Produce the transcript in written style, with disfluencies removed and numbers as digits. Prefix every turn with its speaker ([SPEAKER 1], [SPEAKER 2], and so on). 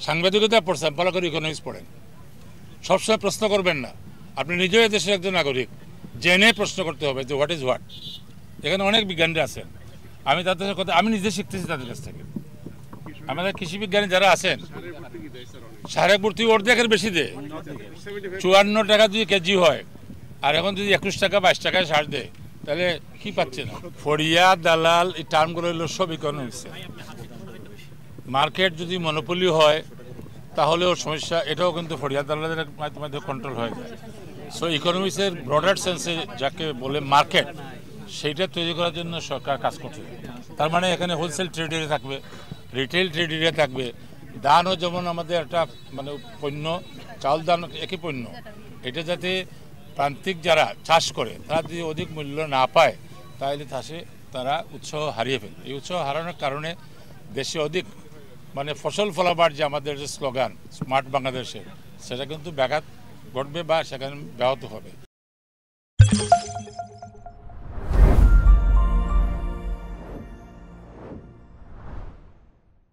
[SPEAKER 1] সাংবাদিকতা পড়ছেন, ভালো করে ইকোনমিক্স পড়েন, সবসময় প্রশ্ন করবেন না। আপনি নিজেও দেশের একজন নাগরিক, জেনে প্রশ্ন করতে হবে যে হোয়াট ইজ হোয়াট। এখানে অনেক বিজ্ঞানীরা আছেন, আমি তাদের কথা আমি নিজে শিখতেছি তাদের কাছ থেকে। আমাদের কৃষি বিজ্ঞানী যারা আছেন, সারে ভর্তি অর্ধেকের বেশি দেয়। 54 টাকা যদি কেজি হয়, আর এখন যদি 21 টাকা 22 টাকায় সার দেয়, তাহলে কি পাচ্ছে না? ফড়িয়া, দালাল, এই টার্মগুলো হলো সব ইকোনমিক্সে। মার্কেট যদি মনোপলি হয় তাহলেও সমস্যা, এটাও কিন্তু ফড়িয়া দালালের মাধ্যমে কন্ট্রোল হয়ে যায়। সো ইকোনমিক্সের ব্রডার সেন্সে যাকে বলে মার্কেট, সেইটা তৈরি করার জন্য সরকার কাজ করছে। তার মানে এখানে হোলসেল ট্রেড এরিয়া থাকবে, রিটেল ট্রেড এরিয়া থাকবে। ধানও যেমন আমাদের একটা মানে পণ্য, চাউল ধান একই পণ্য, এটা যাতে প্রান্তিক যারা চাষ করে তারা যদি অধিক মূল্য না পায়, তাহলে তারা উৎসাহ হারিয়ে ফেলে। এই উৎসাহ হারানোর কারণে দেশে অধিক মানে ফসল ফলাবার যে আমাদের যে স্লোগান স্মার্ট বাংলাদেশের, সেটা কিন্তু ব্যাঘাত ঘটবে বা সেখানে ব্যাহত হবে।